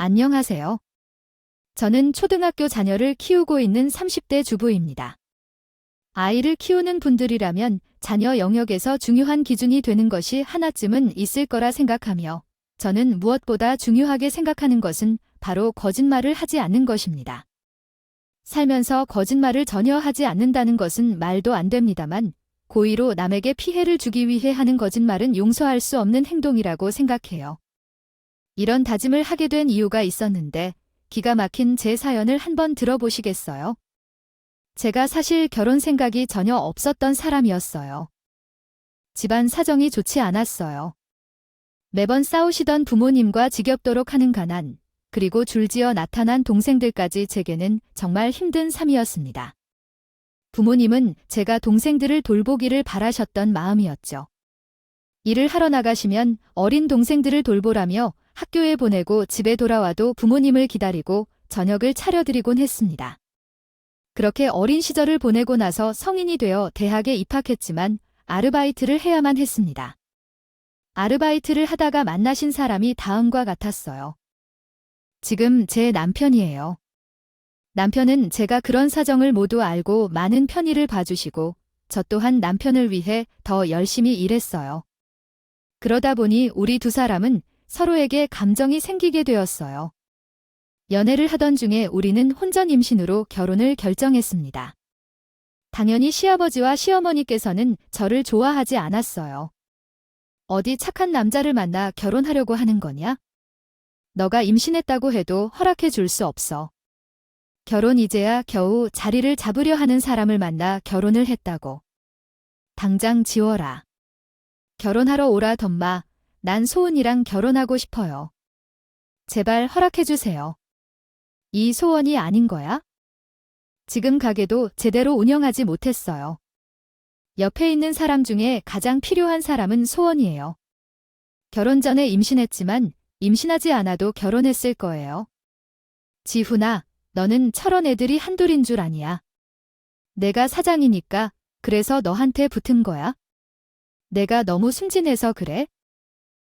안녕하세요. 저는 초등학교 자녀를 키우고 있는 30대 주부입니다. 아이를 키우는 분들이라면 자녀 영역에서 중요한 기준이 되는 것이 하나쯤은 있을 거라 생각하며 저는 무엇보다 중요하게 생각하는 것은 바로 거짓말을 하지 않는 것입니다. 살면서 거짓말을 전혀 하지 않는다는 것은 말도 안 됩니다만 고의로 남에게 피해를 주기 위해 하는 거짓말은 용서할 수 없는 행동이라고 생각해요. 이런 다짐을 하게 된 이유가 있었는데 기가 막힌 제 사연을 한번 들어보시겠어요? 제가 사실 결혼 생각이 전혀 없었던 사람이었어요. 집안 사정이 좋지 않았어요. 매번 싸우시던 부모님과 지겹도록 하는 가난, 그리고 줄지어 나타난 동생들까지 제게는 정말 힘든 삶이었습니다. 부모님은 제가 동생들을 돌보기를 바라셨던 마음이었죠. 일을 하러 나가시면 어린 동생들을 돌보라며 학교에 보내고 집에 돌아와도 부모님을 기다리고 저녁을 차려드리곤 했습니다. 그렇게 어린 시절을 보내고 나서 성인이 되어 대학에 입학했지만 아르바이트를 해야만 했습니다. 아르바이트를 하다가 만나신 사람이 다음과 같았어요. 지금 제 남편이에요. 남편은 제가 그런 사정을 모두 알고 많은 편의를 봐주시고 저 또한 남편을 위해 더 열심히 일했어요. 그러다 보니 우리 두 사람은 서로에게 감정이 생기게 되었어요. 연애를 하던 중에 우리는 혼전 임신으로 결혼을 결정했습니다. 당연히 시아버지와 시어머니께서는 저를 좋아하지 않았어요. 어디 착한 남자를 만나 결혼하려고 하는 거냐? 너가 임신했다고 해도 허락해 줄 수 없어. 결혼 이제야 겨우 자리를 잡으려 하는 사람을 만나 결혼을 했다고. 당장 지워라. 결혼하러 오라 덤마. 난 소은이랑 결혼하고 싶어요. 제발 허락해 주세요. 이 소원이 아닌 거야? 지금 가게도 제대로 운영하지 못했어요. 옆에 있는 사람 중에 가장 필요한 사람은 소원이에요. 결혼 전에 임신했지만 임신하지 않아도 결혼했을 거예요. 지훈아, 너는 철원 애들이 한둘인 줄 아니야. 내가 사장이니까 그래서 너한테 붙은 거야? 내가 너무 순진해서 그래?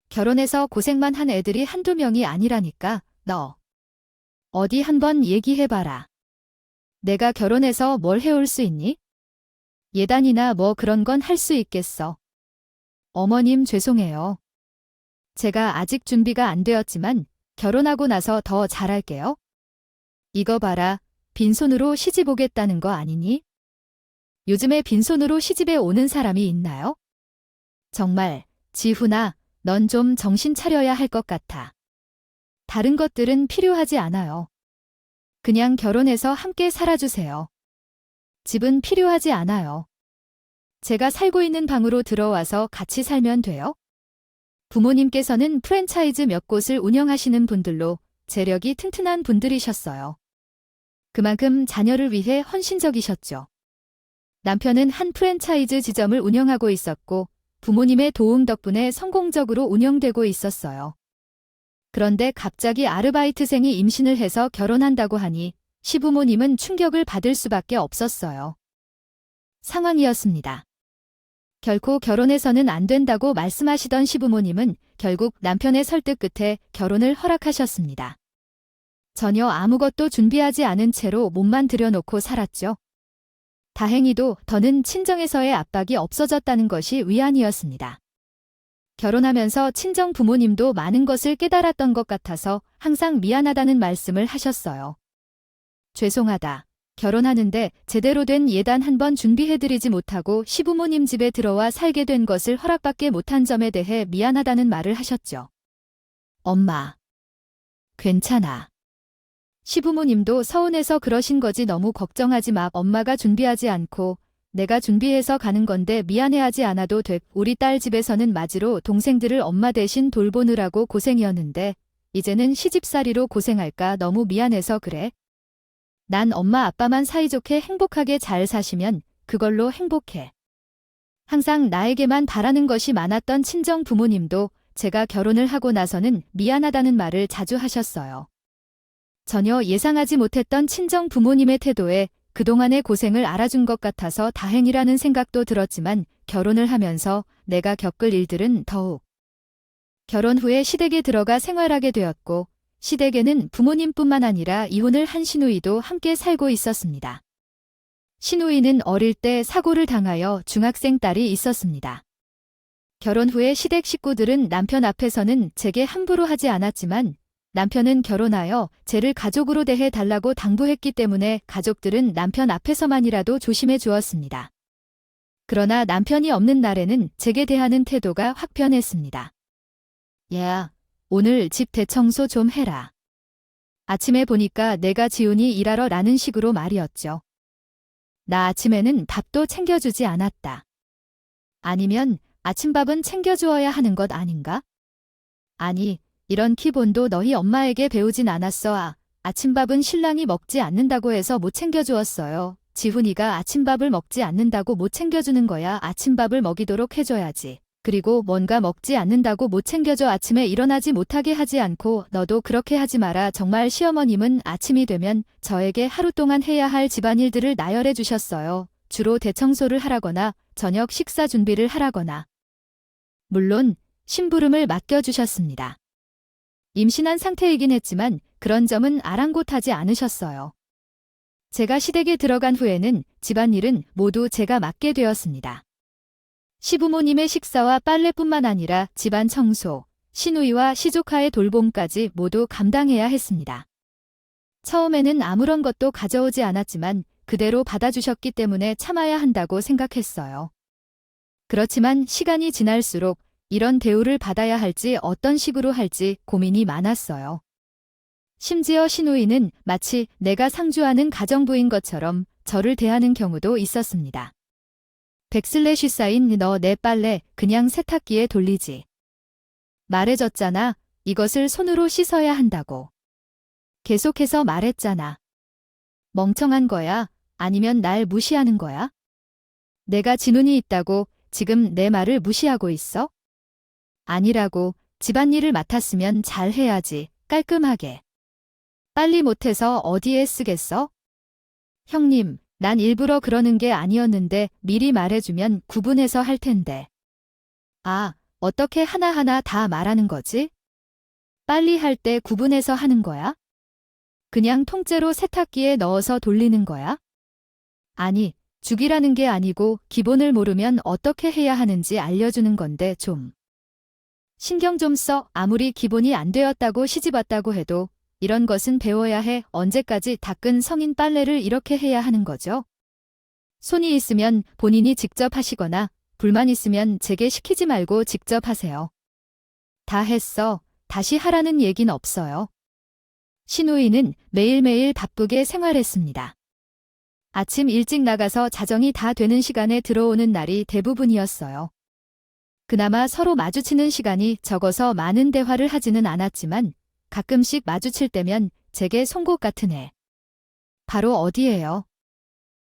결혼해서 고생만 한 애들이 한두 명이 아니라니까, 너. 어디 한번 얘기해봐라. 내가 결혼해서 뭘 해올 수 있니? 예단이나 뭐 그런 건 할 수 있겠어. 어머님 죄송해요. 제가 아직 준비가 안 되었지만 결혼하고 나서 더 잘할게요. 이거 봐라, 빈손으로 시집 오겠다는 거 아니니? 요즘에 빈손으로 시집에 오는 사람이 있나요? 정말, 지훈아, 넌 좀 정신 차려야 할 것 같아. 다른 것들은 필요하지 않아요. 그냥 결혼해서 함께 살아주세요. 집은 필요하지 않아요. 제가 살고 있는 방으로 들어와서 같이 살면 돼요? 부모님께서는 프랜차이즈 몇 곳을 운영하시는 분들로 재력이 튼튼한 분들이셨어요. 그만큼 자녀를 위해 헌신적이셨죠. 남편은 한 프랜차이즈 지점을 운영하고 있었고 부모님의 도움 덕분에 성공적으로 운영되고 있었어요. 그런데 갑자기 아르바이트생이 임신을 해서 결혼한다고 하니 시부모님은 충격을 받을 수밖에 없었어요. 상황이었습니다. 결코 결혼해서는 안 된다고 말씀하시던 시부모님은 결국 남편의 설득 끝에 결혼을 허락하셨습니다. 전혀 아무것도 준비하지 않은 채로 몸만 들여놓고 살았죠. 다행히도 더는 친정에서의 압박이 없어졌다는 것이 위안이었습니다. 결혼하면서 친정 부모님도 많은 것을 깨달았던 것 같아서 항상 미안하다는 말씀을 하셨어요. 죄송하다. 결혼하는데 제대로 된 예단 한번 준비해드리지 못하고 시부모님 집에 들어와 살게 된 것을 허락받게 못한 점에 대해 미안하다는 말을 하셨죠. 엄마. 괜찮아. 시부모님도 서운해서 그러신 거지 너무 걱정하지 마. 엄마가 준비하지 않고 내가 준비해서 가는 건데 미안해하지 않아도 돼. 우리 딸 집에서는 맞이로 동생들을 엄마 대신 돌보느라고 고생이었는데 이제는 시집살이로 고생할까 너무 미안해서 그래. 난 엄마 아빠만 사이좋게 행복하게 잘 사시면 그걸로 행복해. 항상 나에게만 바라는 것이 많았던 친정 부모님도 제가 결혼을 하고 나서는 미안하다는 말을 자주 하셨어요. 전혀 예상하지 못했던 친정 부모님의 태도에 그동안의 고생을 알아준 것 같아서 다행이라는 생각도 들었지만 결혼을 하면서 내가 겪을 일들은 더욱. 결혼 후에 시댁에 들어가 생활하게 되었고 시댁에는 부모님뿐만 아니라 이혼을 한 시누이도 함께 살고 있었습니다. 시누이는 어릴 때 사고를 당하여 중학생 딸이 있었습니다. 결혼 후에 시댁 식구들은 남편 앞에서는 제게 함부로 하지 않았지만 남편은 결혼하여 쟤를 가족으로 대해 달라고 당부했기 때문에 가족들은 남편 앞에서만이라도 조심해 주었습니다. 그러나 남편이 없는 날에는 제게 대하는 태도가 확 변했습니다. 야, 오늘 집 대청소 좀 해라. 아침에 보니까 내가 지훈이 일하러 라는 식으로 말이었죠. 나 아침에는 밥도 챙겨주지 않았다. 아니면 아침밥은 챙겨주어야 하는 것 아닌가? 아니, 이런 기본도 너희 엄마에게 배우진 않았어. 아침밥은 신랑이 먹지 않는다고 해서 못 챙겨주었어요. 지훈이가 아침밥을 먹지 않는다고 못 챙겨주는 거야. 아침밥을 먹이도록 해줘야지. 그리고 뭔가 먹지 않는다고 못 챙겨줘 아침에 일어나지 못하게 하지 않고 너도 그렇게 하지 마라. 정말 시어머님은 아침이 되면 저에게 하루 동안 해야 할 집안일들을 나열해 주셨어요. 주로 대청소를 하라거나 저녁 식사 준비를 하라거나. 물론 심부름을 맡겨주셨습니다. 임신한 상태이긴 했지만 그런 점은 아랑곳하지 않으셨어요. 제가 시댁에 들어간 후에는 집안일은 모두 제가 맡게 되었습니다. 시부모님의 식사와 빨래뿐만 아니라 집안 청소, 시누이와 시조카의 돌봄까지 모두 감당해야 했습니다. 처음에는 아무런 것도 가져오지 않았지만 그대로 받아주셨기 때문에 참아야 한다고 생각했어요. 그렇지만 시간이 지날수록 이런 대우를 받아야 할지 어떤 식으로 할지 고민이 많았어요. 심지어 시누이는 마치 내가 상주하는 가정부인 것처럼 저를 대하는 경우도 있었습니다. 백슬래시 쌓인 너 내 빨래 그냥 세탁기에 돌리지. 말해줬잖아. 이것을 손으로 씻어야 한다고. 계속해서 말했잖아. 멍청한 거야? 아니면 날 무시하는 거야? 내가 지눈이 있다고 지금 내 말을 무시하고 있어? 아니라고. 집안일을 맡았으면 잘 해야지. 깔끔하게. 빨리 못해서 어디에 쓰겠어? 형님, 난 일부러 그러는 게 아니었는데 미리 말해주면 구분해서 할 텐데. 아, 어떻게 하나하나 다 말하는 거지? 빨리 할 때 구분해서 하는 거야? 그냥 통째로 세탁기에 넣어서 돌리는 거야? 아니, 죽이라는 게 아니고 기본을 모르면 어떻게 해야 하는지 알려주는 건데 좀. 신경 좀 써. 아무리 기본이 안 되었다고 시집왔다고 해도 이런 것은 배워야 해. 언제까지 닦은 성인 빨래를 이렇게 해야 하는 거죠? 손이 있으면 본인이 직접 하시거나 불만 있으면 제게 시키지 말고 직접 하세요. 다 했어. 다시 하라는 얘긴 없어요. 시누이는 매일매일 바쁘게 생활했습니다. 아침 일찍 나가서 자정이 다 되는 시간에 들어오는 날이 대부분이었어요. 그나마 서로 마주치는 시간이 적어서 많은 대화를 하지는 않았지만 가끔씩 마주칠 때면 제게 송곳 같은 애. 바로 어디예요?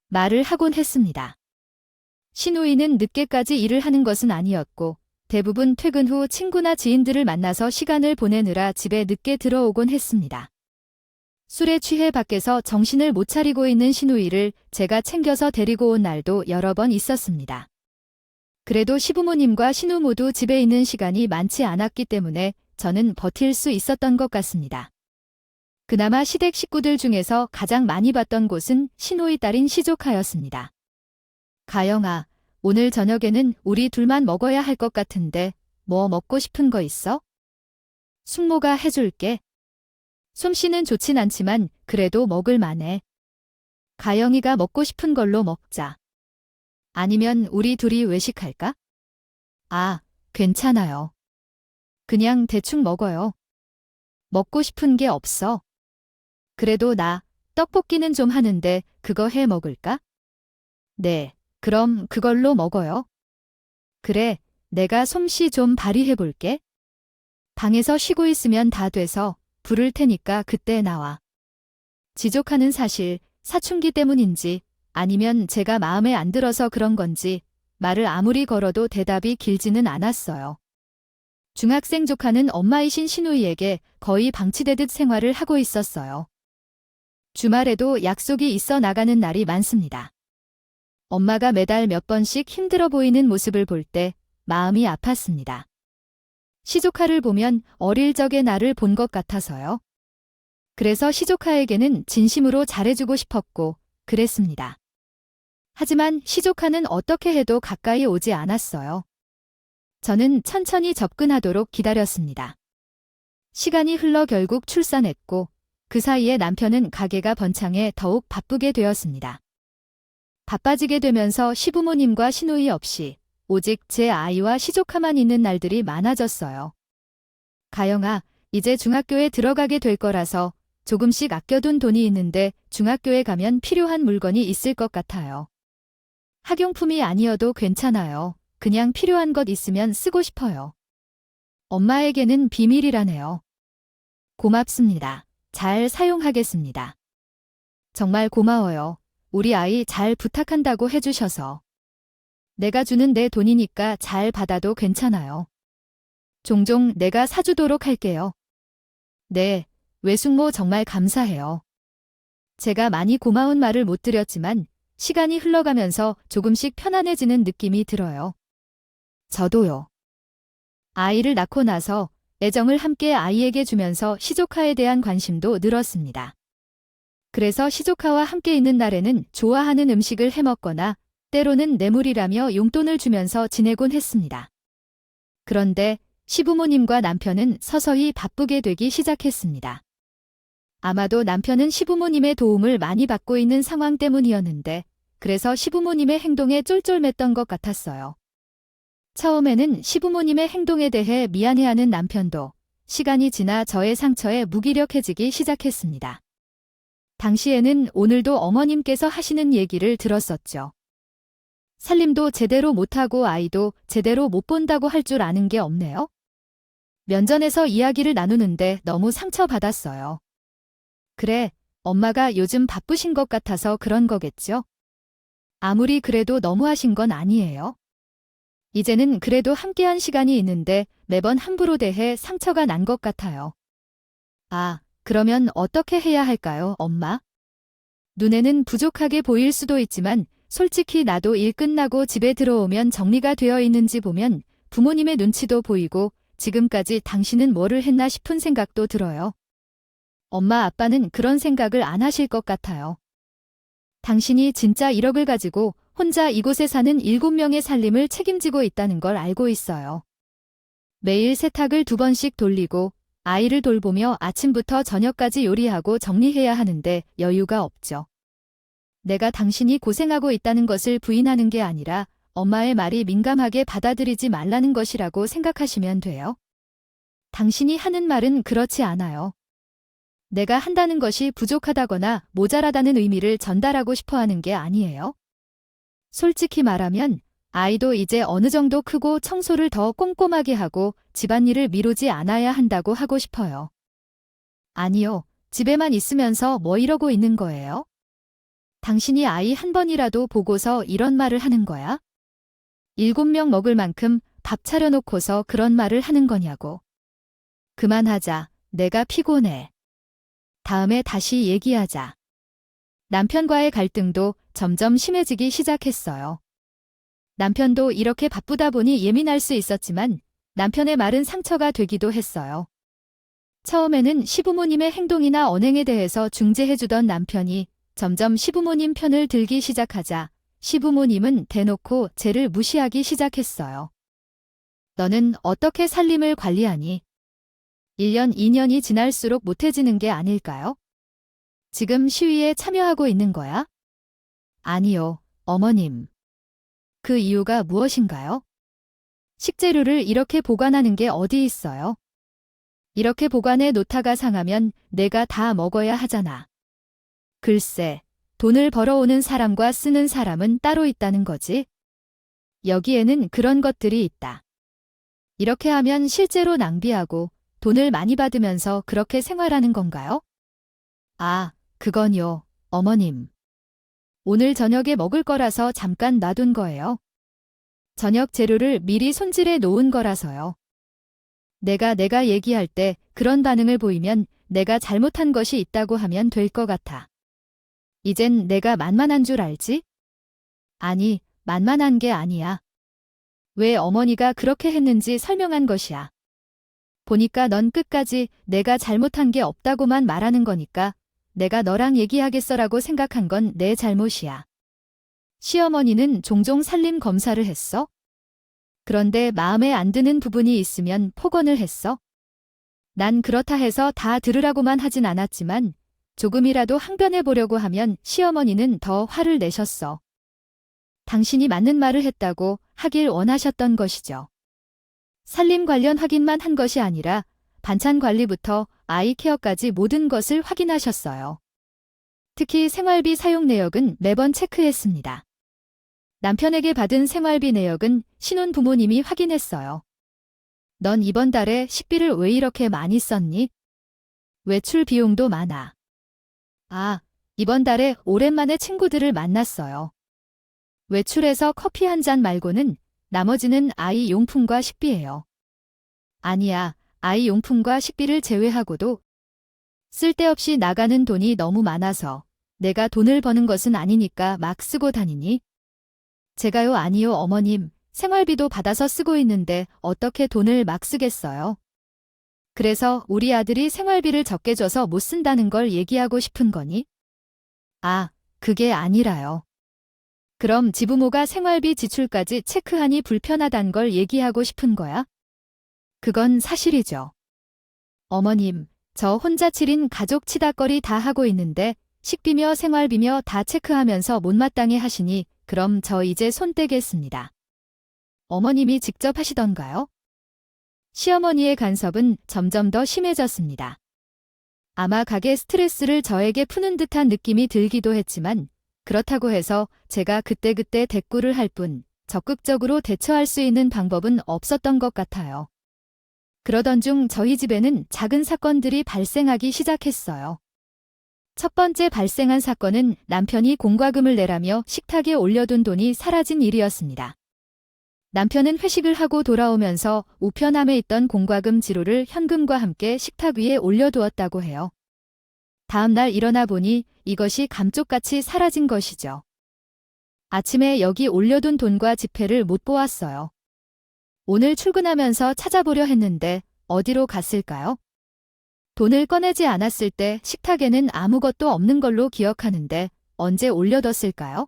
말을 하곤 했습니다. 시누이는 늦게까지 일을 하는 것은 아니었고 대부분 퇴근 후 친구나 지인들을 만나서 시간을 보내느라 집에 늦게 들어오곤 했습니다. 술에 취해 밖에서 정신을 못 차리고 있는 시누이를 제가 챙겨서 데리고 온 날도 여러 번 있었습니다. 그래도 시부모님과 시누 모두 집에 있는 시간이 많지 않았기 때문에 저는 버틸 수 있었던 것 같습니다. 그나마 시댁 식구들 중에서 가장 많이 봤던 곳은 시누이 딸인 시조카였습니다. 가영아, 오늘 저녁에는 우리 둘만 먹어야 할 것 같은데 뭐 먹고 싶은 거 있어? 숙모가 해줄게. 솜씨는 좋진 않지만 그래도 먹을 만해. 가영이가 먹고 싶은 걸로 먹자. 아니면 우리 둘이 외식할까? 아, 괜찮아요. 그냥 대충 먹어요. 먹고 싶은 게 없어. 그래도 나 떡볶이는 좀 하는데 그거 해 먹을까? 네, 그럼 그걸로 먹어요. 그래, 내가 솜씨 좀 발휘해 볼게. 방에서 쉬고 있으면 다 돼서 부를 테니까 그때 나와. 지족하는 사실 사춘기 때문인지 아니면 제가 마음에 안 들어서 그런 건지 말을 아무리 걸어도 대답이 길지는 않았어요. 중학생 조카는 엄마이신 시누이에게 거의 방치되듯 생활을 하고 있었어요. 주말에도 약속이 있어 나가는 날이 많습니다. 엄마가 매달 몇 번씩 힘들어 보이는 모습을 볼 때 마음이 아팠습니다. 시조카를 보면 어릴 적의 나를 본 것 같아서요. 그래서 시조카에게는 진심으로 잘해주고 싶었고 그랬습니다. 하지만 시조카는 어떻게 해도 가까이 오지 않았어요. 저는 천천히 접근하도록 기다렸습니다. 시간이 흘러 결국 출산했고 그 사이에 남편은 가게가 번창해 더욱 바쁘게 되었습니다. 바빠지게 되면서 시부모님과 시누이 없이 오직 제 아이와 시조카만 있는 날들이 많아졌어요. 가영아, 이제 중학교에 들어가게 될 거라서 조금씩 아껴둔 돈이 있는데 중학교에 가면 필요한 물건이 있을 것 같아요. 학용품이 아니어도 괜찮아요. 그냥 필요한 것 있으면 쓰고 싶어요. 엄마에게는 비밀이라네요. 고맙습니다. 잘 사용하겠습니다. 정말 고마워요. 우리 아이 잘 부탁한다고 해주셔서. 내가 주는 내 돈이니까 잘 받아도 괜찮아요. 종종 내가 사주도록 할게요. 네, 외숙모 정말 감사해요. 제가 많이 고마운 말을 못 드렸지만 시간이 흘러가면서 조금씩 편안해지는 느낌이 들어요. 저도요. 아이를 낳고 나서 애정을 함께 아이에게 주면서 시조카에 대한 관심도 늘었습니다. 그래서 시조카와 함께 있는 날에는 좋아하는 음식을 해먹거나 때로는 뇌물이라며 용돈을 주면서 지내곤 했습니다. 그런데 시부모님과 남편은 서서히 바쁘게 되기 시작했습니다. 아마도 남편은 시부모님의 도움을 많이 받고 있는 상황 때문이었는데 그래서 시부모님의 행동에 쫄쫄맸던 것 같았어요. 처음에는 시부모님의 행동에 대해 미안해하는 남편도 시간이 지나 저의 상처에 무기력해지기 시작했습니다. 당시에는 오늘도 어머님께서 하시는 얘기를 들었었죠. 살림도 제대로 못하고 아이도 제대로 못 본다고 할 줄 아는 게 없네요. 면전에서 이야기를 나누는데 너무 상처받았어요. 그래, 엄마가 요즘 바쁘신 것 같아서 그런 거겠죠? 아무리 그래도 너무하신 건 아니에요. 이제는 그래도 함께한 시간이 있는데 매번 함부로 대해 상처가 난 것 같아요. 아, 그러면 어떻게 해야 할까요, 엄마? 눈에는 부족하게 보일 수도 있지만 솔직히 나도 일 끝나고 집에 들어오면 정리가 되어 있는지 보면 부모님의 눈치도 보이고 지금까지 당신은 뭐를 했나 싶은 생각도 들어요. 엄마 아빠는 그런 생각을 안 하실 것 같아요. 당신이 진짜 1억을 가지고 혼자 이곳에 사는 7명의 살림을 책임지고 있다는 걸 알고 있어요. 매일 세탁을 2번씩 돌리고 아이를 돌보며 아침부터 저녁까지 요리하고 정리해야 하는데 여유가 없죠. 내가 당신이 고생하고 있다는 것을 부인하는 게 아니라 엄마의 말이 민감하게 받아들이지 말라는 것이라고 생각하시면 돼요. 당신이 하는 말은 그렇지 않아요. 내가 한다는 것이 부족하다거나 모자라다는 의미를 전달하고 싶어 하는 게 아니에요. 솔직히 말하면 아이도 이제 어느 정도 크고 청소를 더 꼼꼼하게 하고 집안일을 미루지 않아야 한다고 하고 싶어요. 아니요, 집에만 있으면서 뭐 이러고 있는 거예요? 당신이 아이 한 번이라도 보고서 이런 말을 하는 거야? 7명 먹을 만큼 밥 차려놓고서 그런 말을 하는 거냐고. 그만하자. 내가 피곤해. 다음에 다시 얘기하자. 남편과의 갈등도 점점 심해지기 시작했어요. 남편도 이렇게 바쁘다 보니 예민할 수 있었지만 남편의 말은 상처가 되기도 했어요. 처음에는 시부모님의 행동이나 언행에 대해서 중재해주던 남편이 점점 시부모님 편을 들기 시작하자 시부모님은 대놓고 쟤를 무시하기 시작했어요. 너는 어떻게 살림을 관리하니? 1년, 2년이 지날수록 못해지는 게 아닐까요? 지금 시위에 참여하고 있는 거야? 아니요, 어머님. 그 이유가 무엇인가요? 식재료를 이렇게 보관하는 게 어디 있어요? 이렇게 보관해 놓다가 상하면 내가 다 먹어야 하잖아. 글쎄, 돈을 벌어오는 사람과 쓰는 사람은 따로 있다는 거지. 여기에는 그런 것들이 있다. 이렇게 하면 실제로 낭비하고 돈을 많이 받으면서 그렇게 생활하는 건가요? 아, 그건요, 어머님. 오늘 저녁에 먹을 거라서 잠깐 놔둔 거예요. 저녁 재료를 미리 손질해 놓은 거라서요. 내가 얘기할 때 그런 반응을 보이면 내가 잘못한 것이 있다고 하면 될 것 같아. 이젠 내가 만만한 줄 알지? 아니, 만만한 게 아니야. 왜 어머니가 그렇게 했는지 설명한 것이야. 보니까 넌 끝까지 내가 잘못한 게 없다고만 말하는 거니까 내가 너랑 얘기하겠어라고 생각한 건 내 잘못이야. 시어머니는 종종 살림 검사를 했어? 그런데 마음에 안 드는 부분이 있으면 폭언을 했어? 난 그렇다 해서 다 들으라고만 하진 않았지만 조금이라도 항변해 보려고 하면 시어머니는 더 화를 내셨어. 당신이 맞는 말을 했다고 하길 원하셨던 것이죠. 살림 관련 확인만 한 것이 아니라 반찬 관리부터 아이 케어까지 모든 것을 확인하셨어요. 특히 생활비 사용 내역은 매번 체크했습니다. 남편에게 받은 생활비 내역은 신혼 부모님이 확인했어요. 넌 이번 달에 식비를 왜 이렇게 많이 썼니? 외출 비용도 많아. 아, 이번 달에 오랜만에 친구들을 만났어요. 외출해서 커피 한 잔 말고는 나머지는 아이 용품과 식비예요. 아니야, 아이 용품과 식비를 제외하고도 쓸데없이 나가는 돈이 너무 많아서 내가 돈을 버는 것은 아니니까 막 쓰고 다니니? 제가요, 아니요, 어머님. 생활비도 받아서 쓰고 있는데 어떻게 돈을 막 쓰겠어요? 그래서 우리 아들이 생활비를 적게 줘서 못 쓴다는 걸 얘기하고 싶은 거니? 아, 그게 아니라요. 그럼 지부모가 생활비 지출까지 체크하니 불편하단 걸 얘기하고 싶은 거야? 그건 사실이죠. 어머님, 저 혼자 치린 가족 치다거리 다 하고 있는데 식비며 생활비며 다 체크하면서 못마땅해 하시니 그럼 저 이제 손 떼겠습니다. 어머님이 직접 하시던가요? 시어머니의 간섭은 점점 더 심해졌습니다. 아마 가게 스트레스를 저에게 푸는 듯한 느낌이 들기도 했지만 그렇다고 해서 제가 그때그때 대꾸를 할 뿐 적극적으로 대처할 수 있는 방법은 없었던 것 같아요. 그러던 중 저희 집에는 작은 사건들이 발생하기 시작했어요. 첫 번째 발생한 사건은 남편이 공과금을 내라며 식탁에 올려둔 돈이 사라진 일이었습니다. 남편은 회식을 하고 돌아오면서 우편함에 있던 공과금 지로를 현금과 함께 식탁 위에 올려두었다고 해요. 다음 날 일어나 보니 이것이 감쪽같이 사라진 것이죠. 아침에 여기 올려둔 돈과 지폐를 못 보았어요. 오늘 출근하면서 찾아보려 했는데 어디로 갔을까요? 돈을 꺼내지 않았을 때 식탁에는 아무것도 없는 걸로 기억하는데 언제 올려뒀을까요?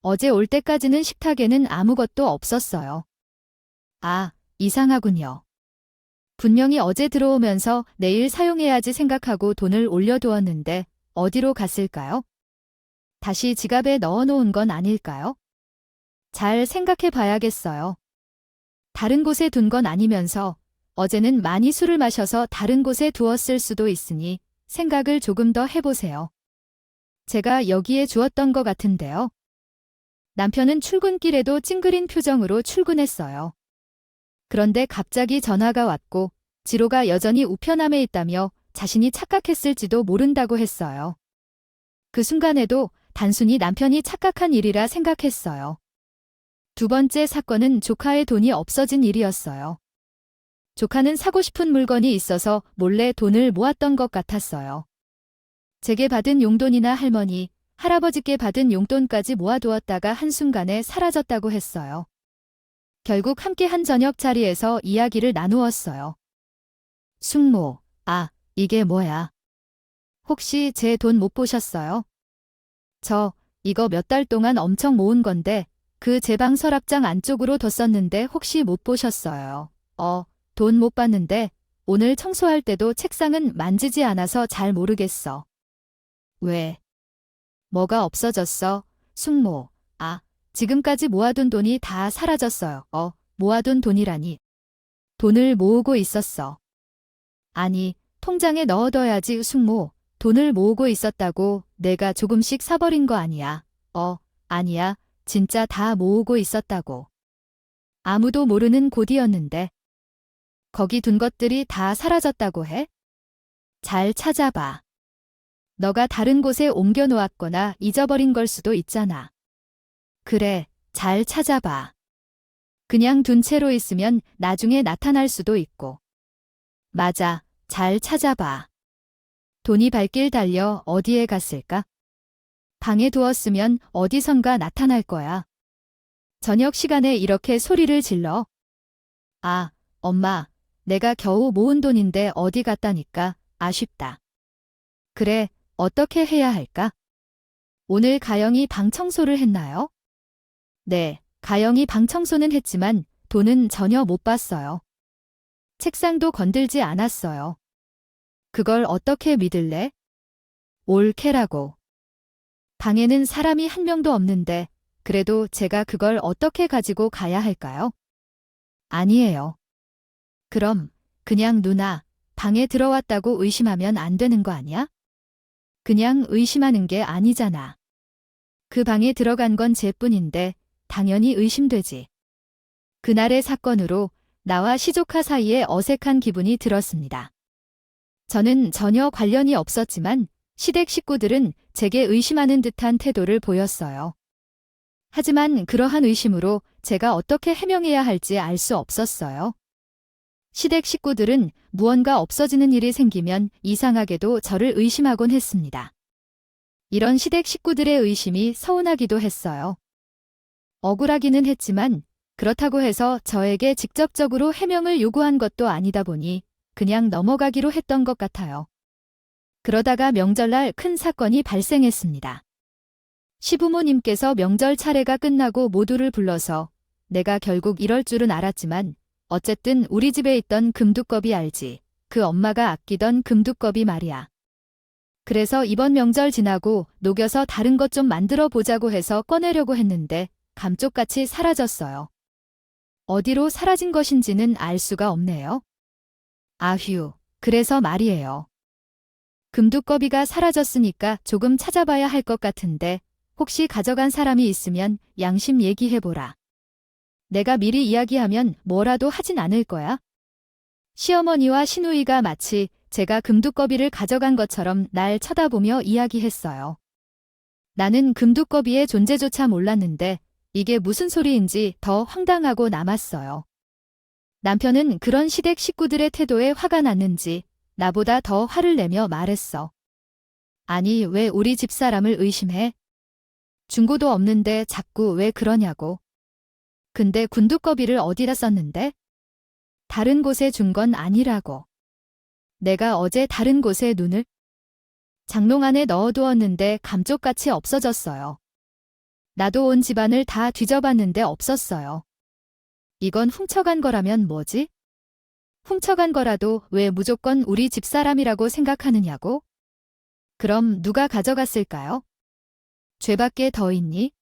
어제 올 때까지는 식탁에는 아무것도 없었어요. 아, 이상하군요. 분명히 어제 들어오면서 내일 사용해야지 생각하고 돈을 올려두었는데 어디로 갔을까요? 다시 지갑에 넣어놓은 건 아닐까요? 잘 생각해 봐야겠어요. 다른 곳에 둔 건 아니면서 어제는 많이 술을 마셔서 다른 곳에 두었을 수도 있으니 생각을 조금 더 해보세요. 제가 여기에 주었던 것 같은데요. 남편은 출근길에도 찡그린 표정으로 출근했어요. 그런데 갑자기 전화가 왔고 지로가 여전히 우편함에 있다며 자신이 착각했을지도 모른다고 했어요. 그 순간에도 단순히 남편이 착각한 일이라 생각했어요. 두 번째 사건은 조카의 돈이 없어진 일이었어요. 조카는 사고 싶은 물건이 있어서 몰래 돈을 모았던 것 같았어요. 제게 받은 용돈이나 할머니, 할아버지께 받은 용돈까지 모아두었다가 한순간에 사라졌다고 했어요. 결국 함께 한 저녁 자리에서 이야기를 나누었어요. 숙모, 아, 이게 뭐야? 혹시 제 돈 못 보셨어요? 이거 몇 달 동안 엄청 모은 건데 그 제 방 서랍장 안쪽으로 뒀었는데 혹시 못 보셨어요? 돈 못 봤는데 오늘 청소할 때도 책상은 만지지 않아서 잘 모르겠어. 왜? 뭐가 없어졌어? 숙모, 아, 지금까지 모아둔 돈이 다 사라졌어요. 모아둔 돈이라니. 돈을 모으고 있었어. 아니, 통장에 넣어둬야지 숙모. 돈을 모으고 있었다고 내가 조금씩 사버린 거 아니야. 아니야. 진짜 다 모으고 있었다고. 아무도 모르는 곳이었는데. 거기 둔 것들이 다 사라졌다고 해? 잘 찾아봐. 너가 다른 곳에 옮겨 놓았거나 잊어버린 걸 수도 있잖아. 그래, 잘 찾아봐. 그냥 둔 채로 있으면 나중에 나타날 수도 있고. 맞아, 잘 찾아봐. 돈이 발길 달려 어디에 갔을까? 방에 두었으면 어디선가 나타날 거야. 저녁 시간에 이렇게 소리를 질러. 아, 엄마, 내가 겨우 모은 돈인데 어디 갔다니까 아쉽다. 그래, 어떻게 해야 할까? 오늘 가영이 방 청소를 했나요? 네, 가영이 방 청소는 했지만 돈은 전혀 못 봤어요. 책상도 건들지 않았어요. 그걸 어떻게 믿을래? 옳게라고. 방에는 사람이 한 명도 없는데 그래도 제가 그걸 어떻게 가지고 가야 할까요? 아니에요. 그럼 그냥 누나 방에 들어왔다고 의심하면 안 되는 거 아니야? 그냥 의심하는 게 아니잖아. 그 방에 들어간 건 쟤뿐인데 당연히 의심되지. 그날의 사건으로 나와 시조카 사이에 어색한 기분이 들었습니다. 저는 전혀 관련이 없었지만 시댁 식구들은 제게 의심하는 듯한 태도를 보였어요. 하지만 그러한 의심으로 제가 어떻게 해명해야 할지 알 수 없었어요. 시댁 식구들은 무언가 없어지는 일이 생기면 이상하게도 저를 의심하곤 했습니다. 이런 시댁 식구들의 의심이 서운하기도 했어요. 억울하기는 했지만 그렇다고 해서 저에게 직접적으로 해명을 요구한 것도 아니다 보니 그냥 넘어가기로 했던 것 같아요. 그러다가 명절날 큰 사건이 발생했습니다. 시부모님께서 명절 차례가 끝나고 모두를 불러서 내가 결국 이럴 줄은 알았지만 어쨌든 우리 집에 있던 금두꺼비 알지? 그 엄마가 아끼던 금두꺼비 말이야. 그래서 이번 명절 지나고 녹여서 다른 것 좀 만들어 보자고 해서 꺼내려고 했는데 감쪽같이 사라졌어요. 어디로 사라진 것인지는 알 수가 없네요. 아휴, 그래서 말이에요. 금두꺼비가 사라졌으니까 조금 찾아봐야 할 것 같은데 혹시 가져간 사람이 있으면 양심 얘기해보라. 내가 미리 이야기하면 뭐라도 하진 않을 거야. 시어머니와 시누이가 마치 제가 금두꺼비를 가져간 것처럼 날 쳐다보며 이야기했어요. 나는 금두꺼비의 존재조차 몰랐는데 이게 무슨 소리인지 더 황당하고 남았어요. 남편은 그런 시댁 식구들의 태도에 화가 났는지 나보다 더 화를 내며 말했어. 아니, 왜 우리 집사람을 의심해? 중고도 없는데 자꾸 왜 그러냐고. 근데 군두꺼비를 어디다 썼는데? 다른 곳에 준 건 아니라고. 내가 어제 다른 곳에 눈을 장롱 안에 넣어두었는데 감쪽같이 없어졌어요. 나도 온 집안을 다 뒤져봤는데 없었어요. 이건 훔쳐간 거라면 뭐지? 훔쳐간 거라도 왜 무조건 우리 집사람이라고 생각하느냐고? 그럼 누가 가져갔을까요? 죄밖에 더 있니?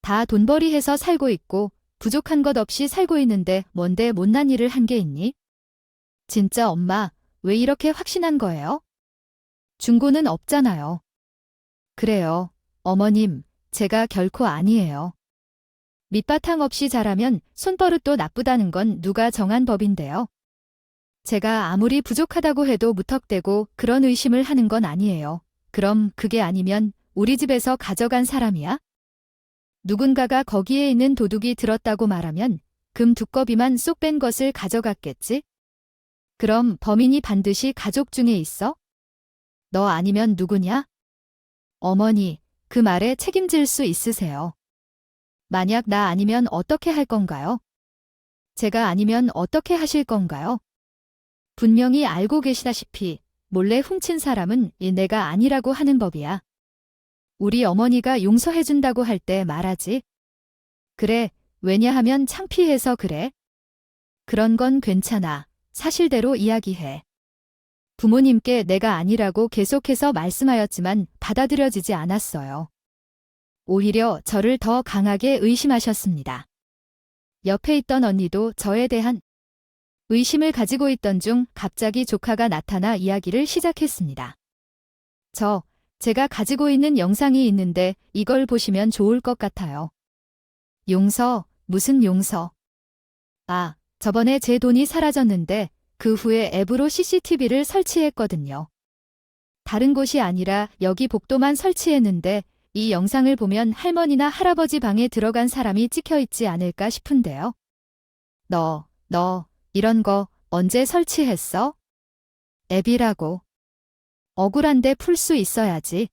다 돈벌이해서 살고 있고 부족한 것 없이 살고 있는데 뭔데 못난 일을 한 게 있니? 진짜 엄마, 왜 이렇게 확신한 거예요? 중고는 없잖아요. 그래요, 어머님, 제가 결코 아니에요. 밑바탕 없이 자라면 손버릇도 나쁘다는 건 누가 정한 법인데요. 제가 아무리 부족하다고 해도 무턱대고 그런 의심을 하는 건 아니에요. 그럼 그게 아니면 우리 집에서 가져간 사람이야? 누군가가 거기에 있는 도둑이 들었다고 말하면 금 두꺼비만 쏙 뺀 것을 가져갔겠지? 그럼 범인이 반드시 가족 중에 있어? 너 아니면 누구냐? 어머니, 그 말에 책임질 수 있으세요. 만약 나 아니면 어떻게 할 건가요? 제가 아니면 어떻게 하실 건가요? 분명히 알고 계시다시피 몰래 훔친 사람은 내가 아니라고 하는 법이야. 우리 어머니가 용서해준다고 할 때 말하지. 그래, 왜냐하면 창피해서 그래. 그런 건 괜찮아. 사실대로 이야기해. 부모님께 내가 아니라고 계속해서 말씀하였지만 받아들여지지 않았어요. 오히려 저를 더 강하게 의심하셨습니다. 옆에 있던 언니도 저에 대한 의심을 가지고 있던 중 갑자기 조카가 나타나 이야기를 시작했습니다. 제가 가지고 있는 영상이 있는데 이걸 보시면 좋을 것 같아요. 용서, 무슨 용서? 아, 저번에 제 돈이 사라졌는데 그 후에 앱으로 CCTV를 설치했거든요. 다른 곳이 아니라 여기 복도만 설치했는데 이 영상을 보면 할머니나 할아버지 방에 들어간 사람이 찍혀 있지 않을까 싶은데요. 너, 이런 거 언제 설치했어? 앱이라고. 억울한데 풀 수 있어야지.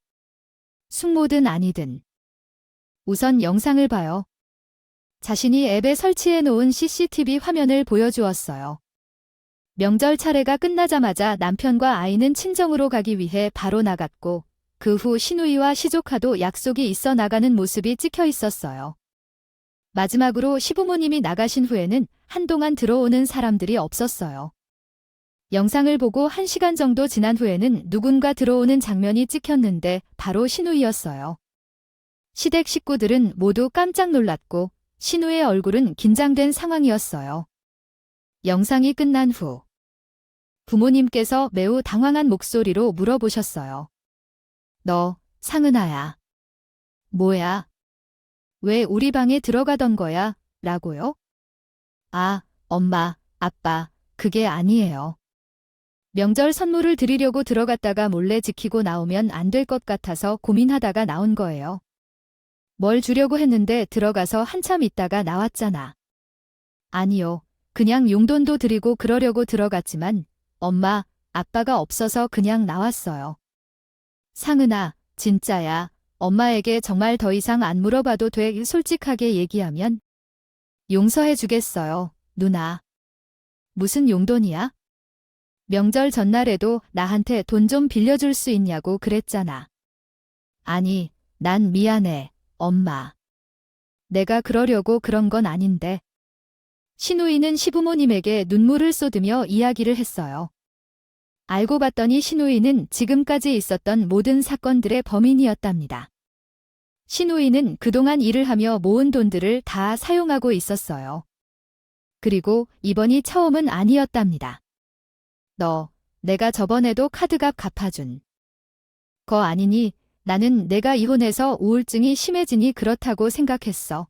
숙모든 아니든. 우선 영상을 봐요. 자신이 앱에 설치해 놓은 CCTV 화면을 보여주었어요. 명절 차례가 끝나자마자 남편과 아이는 친정으로 가기 위해 바로 나갔고 그 후 시누이와 시조카도 약속이 있어 나가는 모습이 찍혀 있었어요. 마지막으로 시부모님이 나가신 후에는 한동안 들어오는 사람들이 없었어요. 영상을 보고 1시간 정도 지난 후에는 누군가 들어오는 장면이 찍혔는데 바로 시누이였어요. 시댁 식구들은 모두 깜짝 놀랐고 시누의 얼굴은 긴장된 상황이었어요. 영상이 끝난 후 부모님께서 매우 당황한 목소리로 물어보셨어요. 너, 상은아야. 뭐야? 왜 우리 방에 들어가던 거야? 라고요? 아, 엄마, 아빠, 그게 아니에요. 명절 선물을 드리려고 들어갔다가 몰래 지키고 나오면 안 될 것 같아서 고민하다가 나온 거예요. 뭘 주려고 했는데 들어가서 한참 있다가 나왔잖아. 아니요. 그냥 용돈도 드리고 그러려고 들어갔지만 엄마, 아빠가 없어서 그냥 나왔어요. 상은아, 진짜야. 엄마에게 정말 더 이상 안 물어봐도 돼. 솔직하게 얘기하면 용서해 주겠어요, 누나. 무슨 용돈이야? 명절 전날에도 나한테 돈 좀 빌려줄 수 있냐고 그랬잖아. 아니, 난 미안해, 엄마. 내가 그러려고 그런 건 아닌데. 시누이는 시부모님에게 눈물을 쏟으며 이야기를 했어요. 알고 봤더니 시누이는 지금까지 있었던 모든 사건들의 범인이었답니다. 시누이는 그동안 일을 하며 모은 돈들을 다 사용하고 있었어요. 그리고 이번이 처음은 아니었답니다. 너, 내가 저번에도 카드값 갚아준 거 아니니? 나는 내가 이혼해서 우울증이 심해지니 그렇다고 생각했어.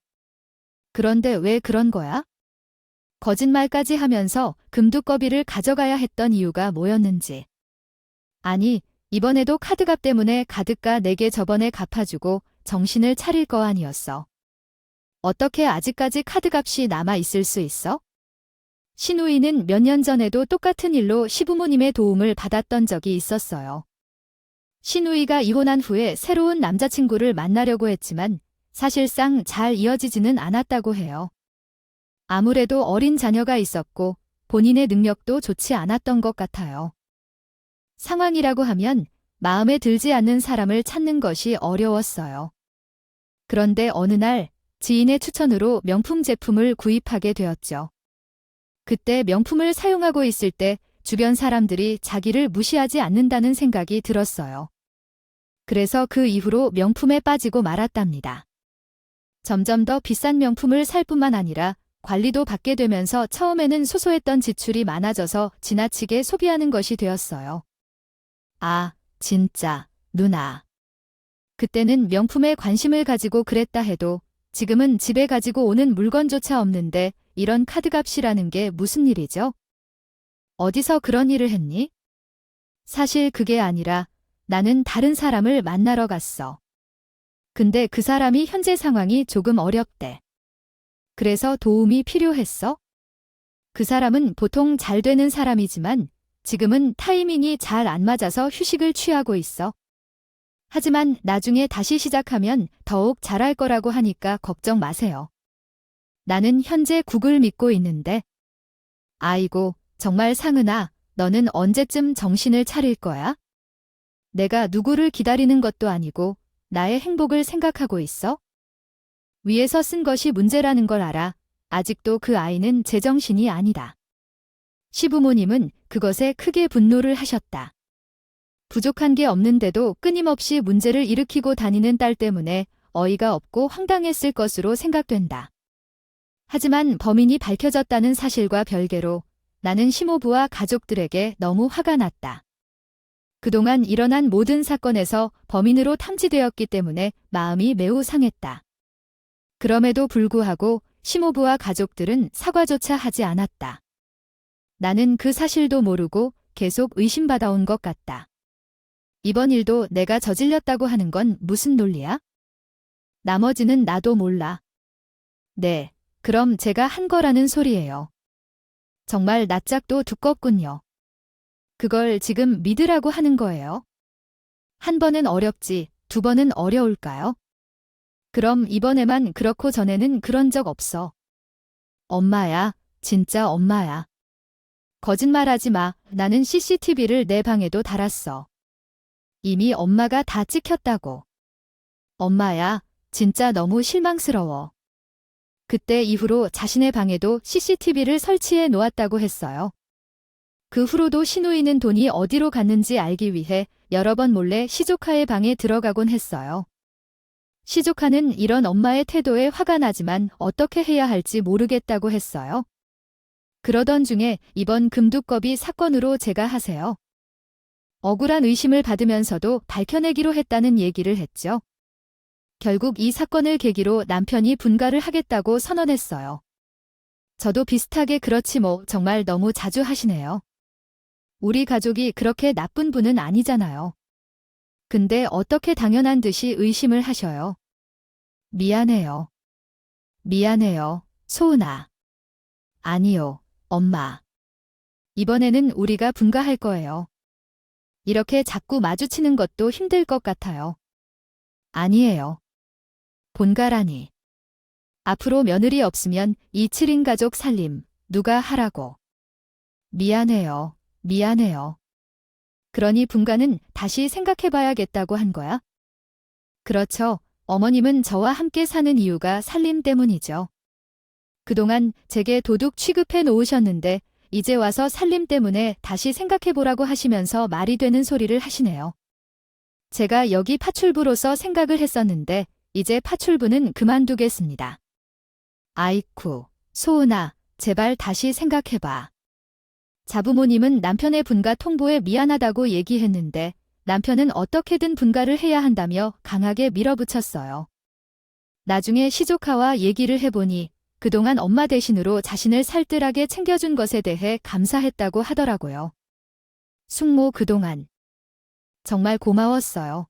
그런데 왜 그런 거야? 거짓말까지 하면서 금두꺼비를 가져가야 했던 이유가 뭐였는지. 아니, 이번에도 카드값 때문에 가득가 내게 저번에 갚아주고 정신을 차릴 거 아니었어. 어떻게 아직까지 카드값이 남아 있을 수 있어? 시누이는 몇 년 전에도 똑같은 일로 시부모님의 도움을 받았던 적이 있었어요. 시누이가 이혼한 후에 새로운 남자친구를 만나려고 했지만 사실상 잘 이어지지는 않았다고 해요. 아무래도 어린 자녀가 있었고 본인의 능력도 좋지 않았던 것 같아요. 상황이라고 하면 마음에 들지 않는 사람을 찾는 것이 어려웠어요. 그런데 어느 날 지인의 추천으로 명품 제품을 구입하게 되었죠. 그때 명품을 사용하고 있을 때 주변 사람들이 자기를 무시하지 않는다는 생각이 들었어요. 그래서 그 이후로 명품에 빠지고 말았답니다. 점점 더 비싼 명품을 살 뿐만 아니라 관리도 받게 되면서 처음에는 소소했던 지출이 많아져서 지나치게 소비하는 것이 되었어요. 아, 진짜, 누나. 그때는 명품에 관심을 가지고 그랬다 해도 지금은 집에 가지고 오는 물건조차 없는데 이런 카드값이라는 게 무슨 일이죠? 어디서 그런 일을 했니? 사실 그게 아니라 나는 다른 사람을 만나러 갔어. 근데 그 사람이 현재 상황이 조금 어렵대. 그래서 도움이 필요했어? 그 사람은 보통 잘 되는 사람이지만 지금은 타이밍이 잘 안 맞아서 휴식을 취하고 있어. 하지만 나중에 다시 시작하면 더욱 잘할 거라고 하니까 걱정 마세요. 나는 현재 국을 믿고 있는데. 아이고, 정말 상은아, 너는 언제쯤 정신을 차릴 거야? 내가 누구를 기다리는 것도 아니고 나의 행복을 생각하고 있어? 위에서 쓴 것이 문제라는 걸 알아. 아직도 그 아이는 제정신이 아니다. 시부모님은 그것에 크게 분노를 하셨다. 부족한 게 없는데도 끊임없이 문제를 일으키고 다니는 딸 때문에 어이가 없고 황당했을 것으로 생각된다. 하지만 범인이 밝혀졌다는 사실과 별개로 나는 시모부와 가족들에게 너무 화가 났다. 그동안 일어난 모든 사건에서 범인으로 탐지되었기 때문에 마음이 매우 상했다. 그럼에도 불구하고 시모부와 가족들은 사과조차 하지 않았다. 나는 그 사실도 모르고 계속 의심받아온 것 같다. 이번 일도 내가 저질렀다고 하는 건 무슨 논리야? 나머지는 나도 몰라. 네, 그럼 제가 한 거라는 소리예요. 정말 낯짝도 두껍군요. 그걸 지금 믿으라고 하는 거예요? 한 번은 어렵지, 두 번은 어려울까요? 그럼 이번에만 그렇고 전에는 그런 적 없어. 엄마야, 진짜 엄마야. 거짓말하지 마. 나는 CCTV를 내 방에도 달았어. 이미 엄마가 다 찍혔다고. 엄마야, 진짜 너무 실망스러워. 그때 이후로 자신의 방에도 CCTV를 설치해 놓았다고 했어요. 그 후로도 시누이는 돈이 어디로 갔는지 알기 위해 여러 번 몰래 시조카의 방에 들어가곤 했어요. 시조카는 이런 엄마의 태도에 화가 나지만 어떻게 해야 할지 모르겠다고 했어요. 그러던 중에 이번 금두꺼비 사건으로 제가 하세요. 억울한 의심을 받으면서도 밝혀내기로 했다는 얘기를 했죠. 결국 이 사건을 계기로 남편이 분가를 하겠다고 선언했어요. 저도 비슷하게 그렇지 뭐 정말 너무 자주 하시네요. 우리 가족이 그렇게 나쁜 분은 아니잖아요. 근데 어떻게 당연한 듯이 의심을 하셔요. 미안해요. 미안해요, 소은아. 아니요, 엄마. 이번에는 우리가 분가할 거예요. 이렇게 자꾸 마주치는 것도 힘들 것 같아요. 아니에요. 본가라니. 앞으로 며느리 없으면 이 7인 가족 살림 누가 하라고. 미안해요. 미안해요. 그러니 분가는 다시 생각해봐야겠다고 한 거야? 그렇죠. 어머님은 저와 함께 사는 이유가 살림 때문이죠. 그동안 제게 도둑 취급해 놓으셨는데 이제 와서 살림 때문에 다시 생각해보라고 하시면서 말이 되는 소리를 하시네요. 제가 여기 파출부로서 생각을 했었는데 이제 파출부는 그만두겠습니다. 아이쿠, 소은아, 제발 다시 생각해봐. 자부모님은 남편의 분가 통보에 미안하다고 얘기했는데 남편은 어떻게든 분가를 해야 한다며 강하게 밀어붙였어요. 나중에 시조카와 얘기를 해보니 그동안 엄마 대신으로 자신을 살뜰하게 챙겨준 것에 대해 감사했다고 하더라고요. 숙모 그동안 정말 고마웠어요.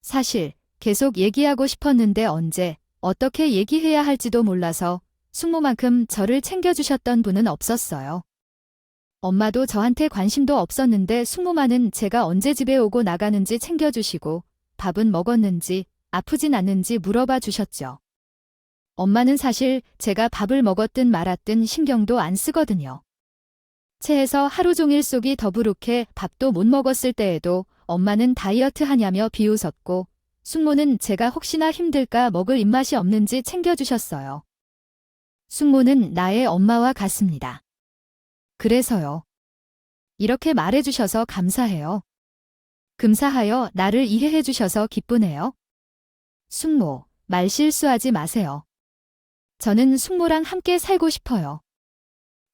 사실 계속 얘기하고 싶었는데 언제, 어떻게 얘기해야 할지도 몰라서 숙모만큼 저를 챙겨주셨던 분은 없었어요. 엄마도 저한테 관심도 없었는데 숙모만은 제가 언제 집에 오고 나가는지 챙겨주시고 밥은 먹었는지 아프진 않는지 물어봐 주셨죠. 엄마는 사실 제가 밥을 먹었든 말았든 신경도 안 쓰거든요. 체해서 하루 종일 속이 더부룩해 밥도 못 먹었을 때에도 엄마는 다이어트 하냐며 비웃었고 숙모는 제가 혹시나 힘들까 먹을 입맛이 없는지 챙겨주셨어요. 숙모는 나의 엄마와 같습니다. 그래서요. 이렇게 말해주셔서 감사해요. 금사하여 나를 이해해주셔서 기쁘네요. 숙모, 말 실수하지 마세요. 저는 숙모랑 함께 살고 싶어요.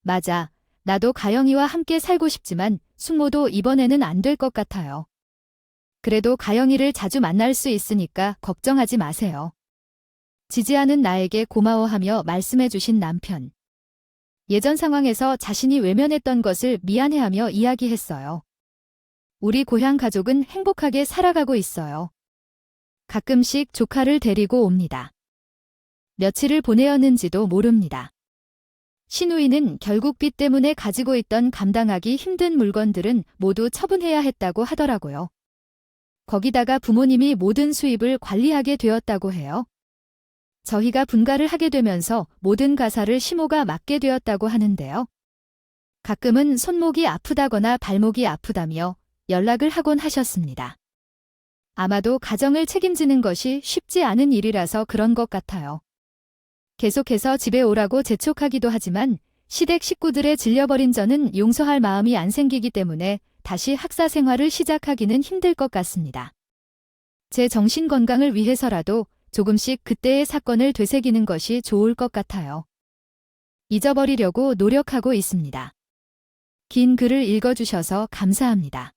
맞아, 나도 가영이와 함께 살고 싶지만 숙모도 이번에는 안 될 것 같아요. 그래도 가영이를 자주 만날 수 있으니까 걱정하지 마세요. 지지하는 나에게 고마워하며 말씀해주신 남편. 예전 상황에서 자신이 외면했던 것을 미안해하며 이야기했어요. 우리 고향 가족은 행복하게 살아가고 있어요. 가끔씩 조카를 데리고 옵니다. 며칠을 보내었는지도 모릅니다. 시누이는 결국 빚 때문에 가지고 있던 감당하기 힘든 물건들은 모두 처분해야 했다고 하더라고요. 거기다가 부모님이 모든 수입을 관리하게 되었다고 해요. 저희가 분가를 하게 되면서 모든 가사를 시모가 맡게 되었다고 하는데요. 가끔은 손목이 아프다거나 발목이 아프다며 연락을 하곤 하셨습니다. 아마도 가정을 책임지는 것이 쉽지 않은 일이라서 그런 것 같아요. 계속해서 집에 오라고 재촉하기도 하지만 시댁 식구들에 질려버린 저는 용서할 마음이 안 생기기 때문에 다시 학사 생활을 시작하기는 힘들 것 같습니다. 제 정신 건강을 위해서라도 조금씩 그때의 사건을 되새기는 것이 좋을 것 같아요. 잊어버리려고 노력하고 있습니다. 긴 글을 읽어주셔서 감사합니다.